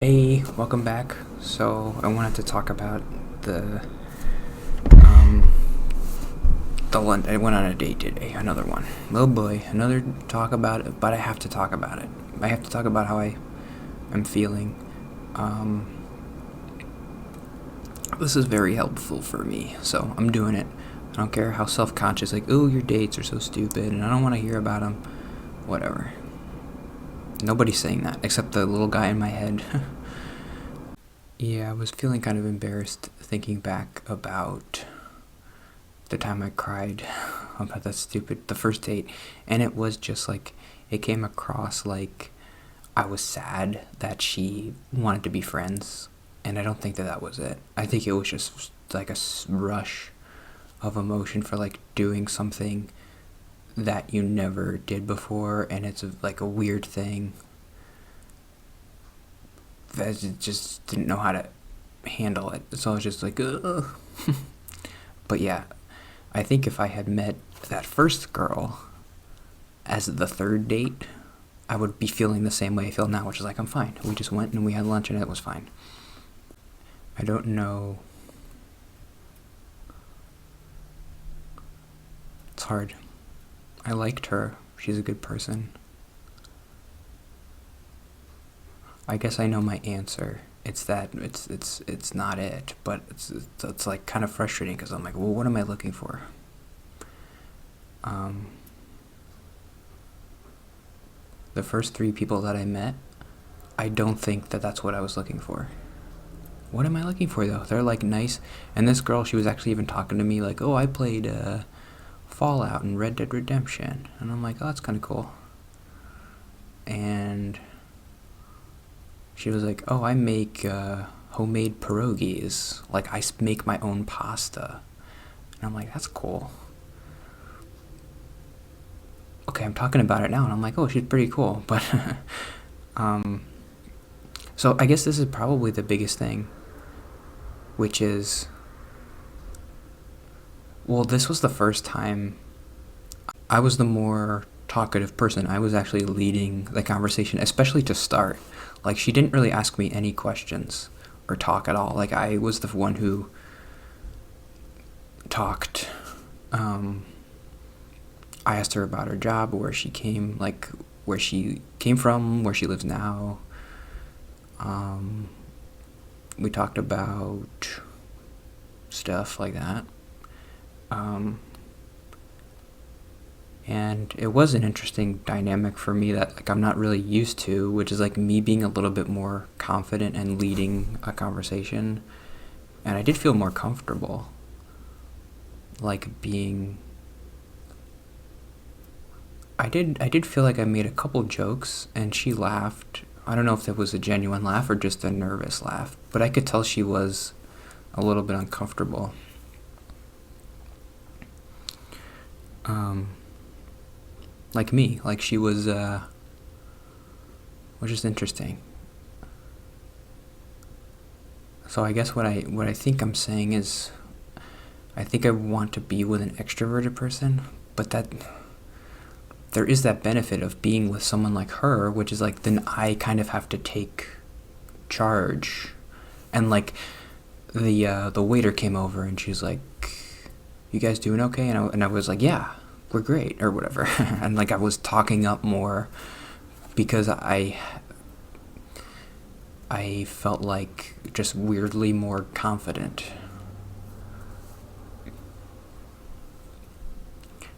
Hey, welcome back. So I wanted to talk about um the one I went on a date today. Another one. Oh boy, another talk about it. But I have to talk about it. I have to talk about how I am feeling. Um, this is very helpful for me, so I'm doing it. I don't care how self-conscious. Like, oh, your dates are so stupid, and I don't want to hear about them. Whatever. Nobody's saying that except the little guy in my head. Yeah, I was feeling kind of embarrassed thinking back about the time I cried about the first date. And it was just like, it came across like I was sad that she wanted to be friends. And I don't think that that was it. I think it was just like a rush of emotion for like doing something that you never did before. And it's like a weird thing I just didn't know how to handle it. So I was just like, ugh. But yeah, I think if I had met that first girl as the third date, I would be feeling the same way I feel now, which is like, I'm fine. We just went and we had lunch and it was fine. I don't know. It's hard. I liked her. She's a good person. I guess I know my answer. It's that it's not it, but it's like kind of frustrating because I'm like, well, what am I looking for? The first three people that I met, I don't think that that's what I was looking for. What am I looking for though? They're like nice, and this girl, she was actually even talking to me like, oh, I played Fallout and Red Dead Redemption, and I'm like, oh, that's kind of cool. And she was like, oh, I make homemade pierogies. Like, I make my own pasta. And I'm like, that's cool. Okay, I'm talking about it now, and I'm like, oh, she's pretty cool. But, so I guess this is probably the biggest thing, which is, well, this was the first time I was the more talkative person. I was actually leading the conversation, especially to start. Like, she didn't really ask me any questions or talk at all. Like, I was the one who talked. I asked her about her job, where she came, like, where she came from, where she lives now. We talked about stuff like that. And it was an interesting dynamic for me that like I'm not really used to, which is like me being a little bit more confident and leading a conversation. And I did feel more comfortable, like being. I did feel like I made a couple jokes and she laughed. I don't know if that was a genuine laugh or just a nervous laugh, but I could tell she was a little bit uncomfortable. Like me, like she was, which is interesting. So I guess what I think I'm saying is, I think I want to be with an extroverted person, but that there is that benefit of being with someone like her, which is like then I kind of have to take charge, and like the waiter came over and she's like, "You guys doing okay?" And I was like, "Yeah, we're great," or whatever, and like I was talking up more because I felt like just weirdly more confident.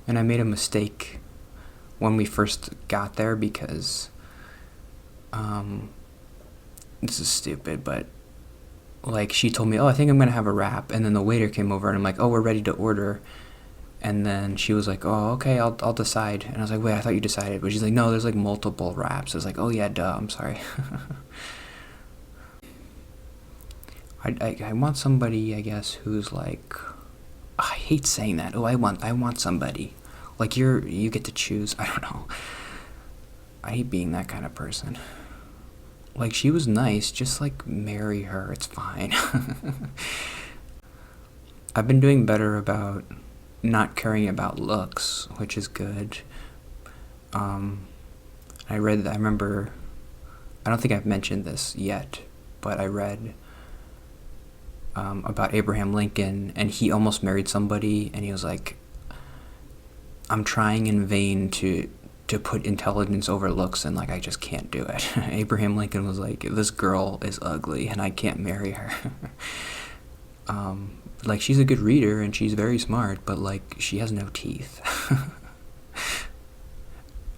And I made a mistake when we first got there because this is stupid, but like she told me, "Oh, I think I'm gonna have a wrap," and then the waiter came over and I'm like, "Oh, we're ready to order." And then she was like, "Oh, okay, I'll decide." And I was like, "Wait, I thought you decided." But she's like, "No, there's like multiple wraps." I was like, "Oh yeah, duh, I'm sorry." I want somebody, I guess, who's like, I hate saying that. Oh, I want somebody. Like you get to choose. I don't know. I hate being that kind of person. Like she was nice, just like marry her. It's fine. I've been doing better about not caring about looks, which is good. Um, I remember, I don't think I've mentioned this yet, but I read about Abraham Lincoln, and he almost married somebody, and he was like, I'm trying in vain to put intelligence over looks, and like I just can't do it. Abraham Lincoln was like, this girl is ugly and I can't marry her. Like, she's a good reader and she's very smart, but like she has no teeth.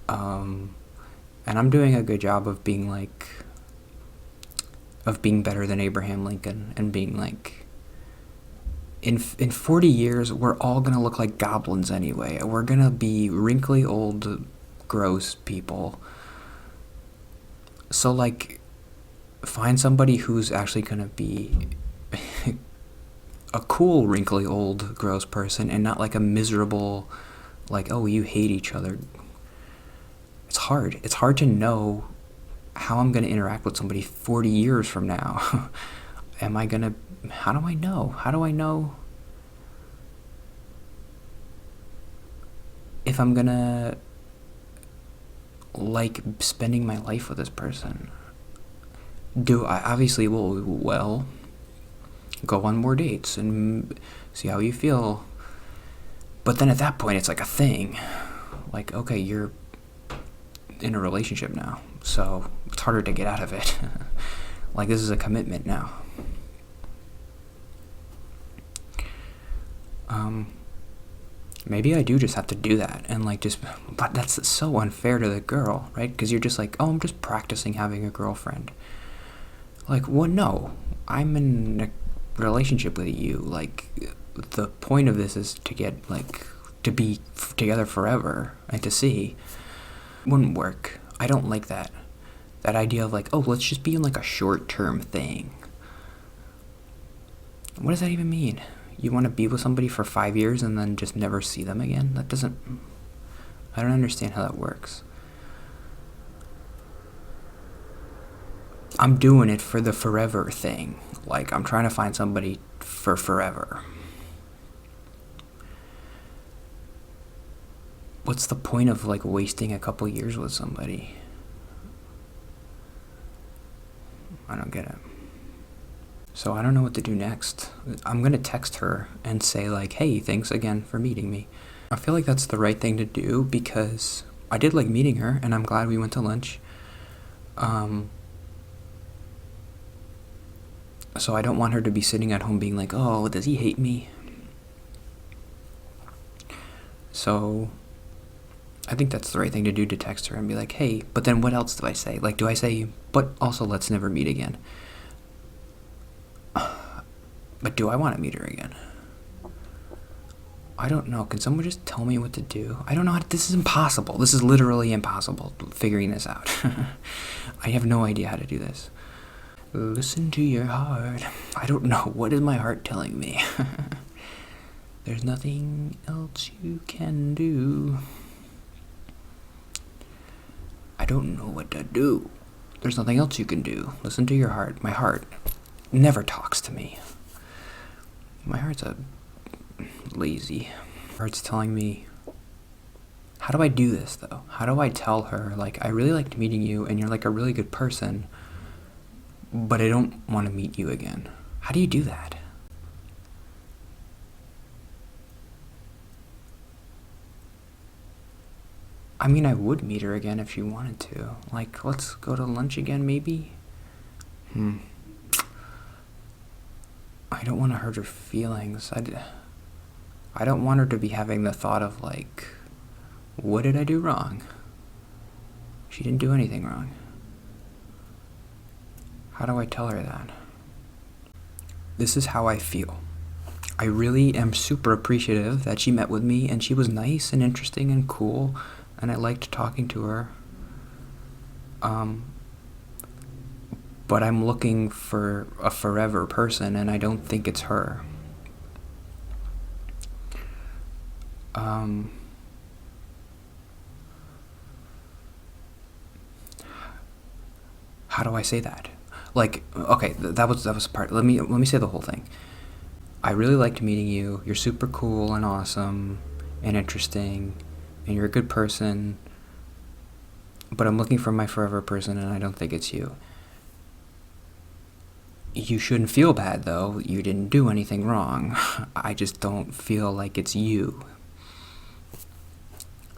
And I'm doing a good job of being better than Abraham Lincoln, and being like, in 40 years we're all gonna look like goblins anyway. We're gonna be wrinkly old gross people. So like, find somebody who's actually gonna be a cool wrinkly old gross person, and not like a miserable, like, oh, you hate each other. It's hard to know how I'm going to interact with somebody 40 years from now. How do I know if I'm going to like spending my life with this person? I obviously will go on more dates and see how you feel. But then at that point, it's like a thing. Like, okay, you're in a relationship now, so it's harder to get out of it. Like, this is a commitment now. Maybe I do just have to do that, and like, but that's so unfair to the girl, right? Because you're just like, oh, I'm just practicing having a girlfriend. Like, well, no, I'm in a relationship with you. Like, the point of this is to get, like, to be together forever, and to see. Wouldn't work. I don't like that idea of like, oh, let's just be in like a short-term thing. What does that even mean? You want to be with somebody for 5 years and then just never see them again? I don't understand how that works. I'm doing it for the forever thing. Like, I'm trying to find somebody for forever. What's the point of like wasting a couple years with somebody? I don't get it. So I don't know what to do next. I'm gonna text her and say like, hey, thanks again for meeting me. I feel like that's the right thing to do, because I did like meeting her, and I'm glad we went to lunch. So I don't want her to be sitting at home being like, oh, does he hate me? So I think that's the right thing to do, to text her and be like, hey, but then what else do I say? Like, do I say, but also let's never meet again? But do I want to meet her again? I don't know. Can someone just tell me what to do? I don't know. This is impossible. This is literally impossible, figuring this out. I have no idea how to do this. Listen to your heart. I don't know. What is my heart telling me? There's nothing else you can do. I don't know what to do. There's nothing else you can do. Listen to your heart. My heart never talks to me. My heart's lazy. My heart's telling me, how do I do this though? How do I tell her, like, I really liked meeting you and you're like a really good person, but I don't want to meet you again? How do you do that? I mean, I would meet her again if she wanted to. Like, let's go to lunch again, maybe? I don't want to hurt her feelings. I don't want her to be having the thought of, like, what did I do wrong? She didn't do anything wrong. How do I tell her that? This is how I feel. I really am super appreciative that she met with me, and she was nice and interesting and cool, and I liked talking to her. But I'm looking for a forever person, and I don't think it's her. How do I say that? Like, okay, that was part. Let me say the whole thing. I really liked meeting you. You're super cool and awesome and interesting, and you're a good person. But I'm looking for my forever person, and I don't think it's you. You shouldn't feel bad, though. You didn't do anything wrong. I just don't feel like it's you.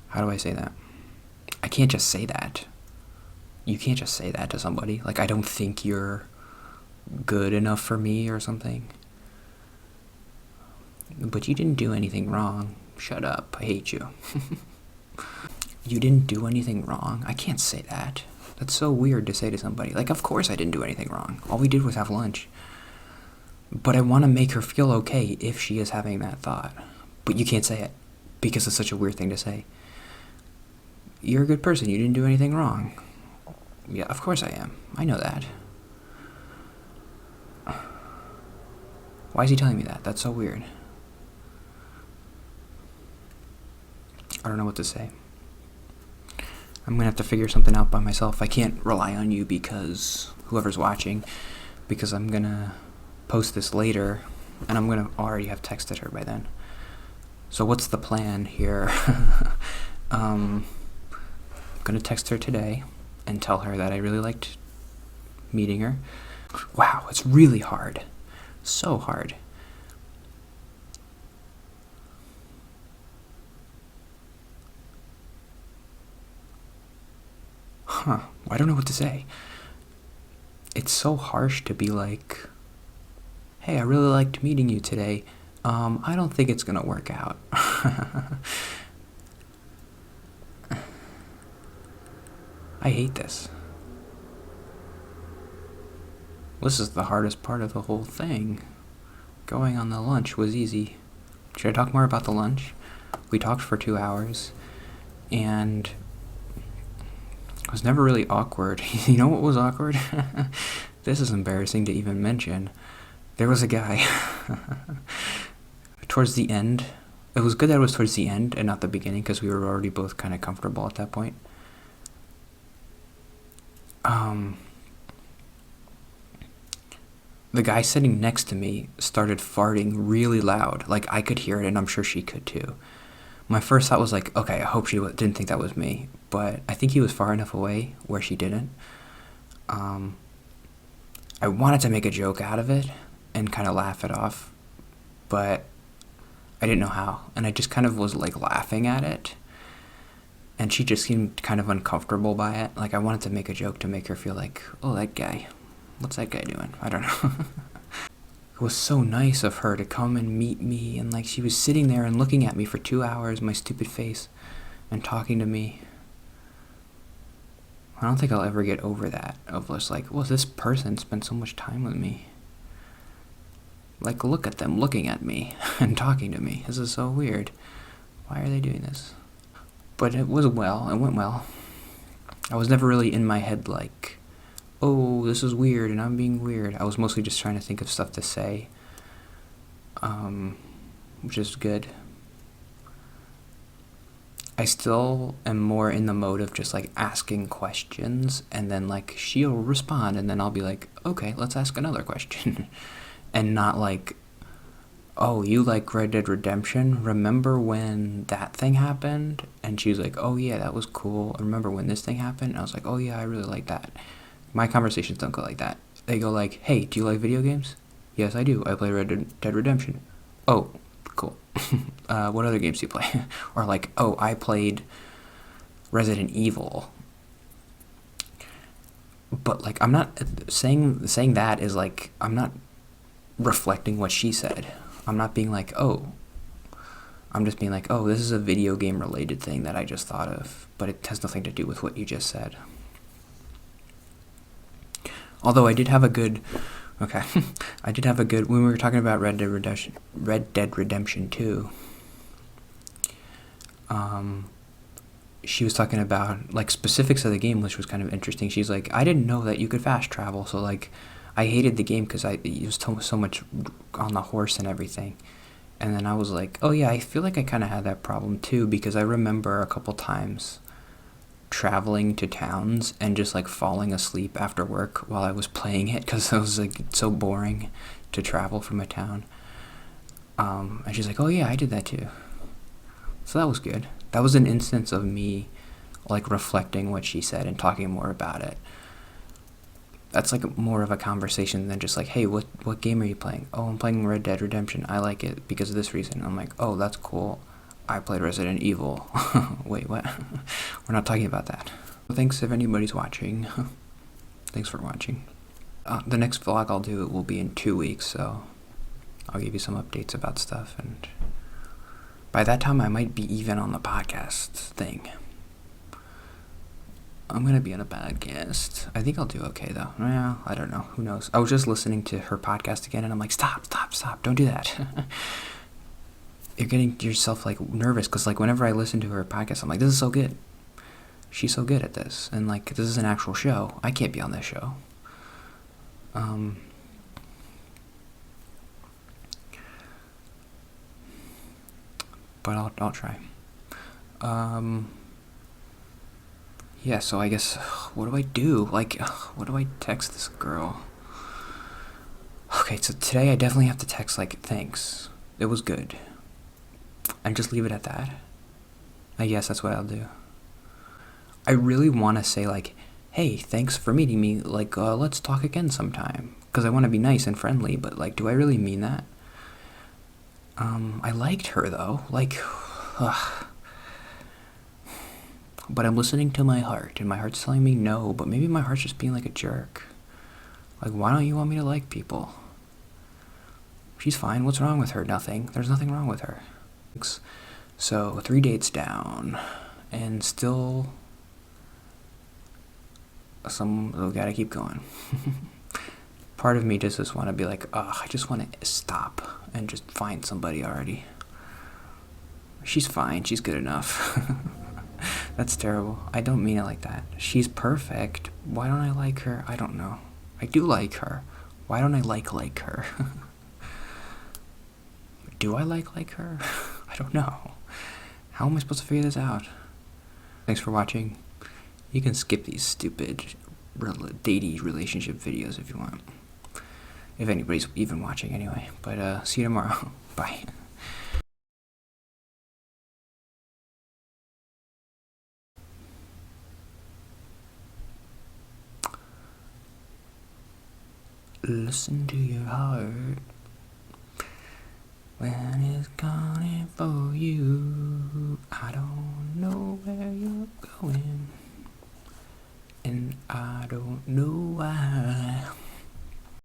How do I say that? I can't just say that. You can't just say that to somebody. Like, I don't think you're good enough for me or something. But you didn't do anything wrong. Shut up. I hate you. You didn't do anything wrong? I can't say that. That's so weird to say to somebody. Like, of course I didn't do anything wrong. All we did was have lunch. But I want to make her feel okay if she is having that thought. But you can't say it because it's such a weird thing to say. You're a good person. You didn't do anything wrong. Yeah, of course I am. I know that. Why is he telling me that? That's so weird. I don't know what to say. I'm going to have to figure something out by myself. I can't rely on you because whoever's watching, because I'm going to post this later, and I'm going to already have texted her by then. So what's the plan here? I'm going to text her today and tell her that I really liked meeting her. Wow, it's really hard. So hard. I don't know what to say. It's so harsh to be like, hey, I really liked meeting you today. I don't think it's gonna work out. I hate this. This is the hardest part of the whole thing. Going on the lunch was easy. Should I talk more about the lunch? We talked for 2 hours, and it was never really awkward. You know what was awkward? This is embarrassing to even mention. There was a guy towards the end. It was good that it was towards the end and not the beginning because we were already both kind of comfortable at that point. The guy sitting next to me started farting really loud. Like, I could hear it, and I'm sure she could too. My first thought was like, okay, I hope she didn't think that was me. But I think he was far enough away where she didn't. I wanted to make a joke out of it and kind of laugh it off. But I didn't know how. And I just kind of was like laughing at it. And she just seemed kind of uncomfortable by it. Like, I wanted to make a joke to make her feel like, oh, that guy. What's that guy doing? I don't know. It was so nice of her to come and meet me, and like she was sitting there and looking at me for 2 hours, my stupid face, and talking to me. I don't think I'll ever get over that, of just like, well, this person spent so much time with me. Like, look at them looking at me and talking to me. This is so weird. Why are they doing this? But it went well. I was never really in my head like, oh, this is weird and I'm being weird. I was mostly just trying to think of stuff to say, which is good. I still am more in the mode of just like asking questions, and then like she'll respond, and then I'll be like, okay, let's ask another question. And not like, oh, you like Red Dead Redemption? Remember when that thing happened? And she was like, oh yeah, that was cool. Remember when this thing happened? And I was like, oh yeah, I really like that. My conversations don't go like that. They go like, hey, do you like video games? Yes, I do. I play Red Dead Redemption. Oh, cool. What other games do you play? Or like, oh, I played Resident Evil. But like, I'm not saying that is like, I'm not reflecting what she said. I'm not being like, oh. I'm just being like, oh, this is a video game related thing that I just thought of, but it has nothing to do with what you just said. Although I did have a good, when we were talking about Red Dead Redemption 2, she was talking about, like, specifics of the game, which was kind of interesting. She's like, I didn't know that you could fast travel, so, like, I hated the game because it was so much on the horse and everything. And then I was like, oh yeah, I feel like I kind of had that problem too, because I remember a couple times traveling to towns and just like falling asleep after work while I was playing it because it was like so boring to travel from a town. And she's like, oh yeah, I did that too. So that was good. That was an instance of me like reflecting what she said and talking more about it. that's like more of a conversation than just like, hey, what game are you playing? Oh, I'm playing Red Dead Redemption. I like it because of this reason. I'm like, oh, that's cool. I played Resident Evil. Wait, what? We're not talking about that. Thanks if anybody's watching. Thanks for watching. The next vlog I'll do will be in 2 weeks, so I'll give you some updates about stuff, and by that time I might be even on the podcast thing. I'm gonna be on a podcast. I think I'll do okay though. Well, I don't know. Who knows? I was just listening to her podcast again, and I'm like, stop! Don't do that. You're getting yourself like nervous, because like whenever I listen to her podcast, I'm like, this is so good. She's so good at this, and like this is an actual show. I can't be on this show. But I'll try. Yeah, so I guess, what do I do? Like, what do I text this girl? Okay, so today I definitely have to text, like, thanks. It was good. And just leave it at that. I guess that's what I'll do. I really want to say, like, hey, thanks for meeting me. Like, let's talk again sometime. Because I want to be nice and friendly, but, like, do I really mean that? I liked her, though. Like, ugh. But I'm listening to my heart, and my heart's telling me no, but maybe my heart's just being like a jerk. Like, why don't you want me to like people? She's fine. What's wrong with her? Nothing. There's nothing wrong with her. So, 3 dates down, and still we gotta keep going. Part of me just want to be like, I just want to stop and just find somebody already. She's fine. She's good enough. That's terrible. I don't mean it like that. She's perfect. Why don't I like her? I don't know. I do like her. Why don't I like her? Do I like her? I don't know. How am I supposed to figure this out? Thanks for watching. You can skip these stupid datey relationship videos if you want. If anybody's even watching anyway. But see you tomorrow. Bye. Listen to your heart when it's calling for you. I don't know where you're going, and I don't know why.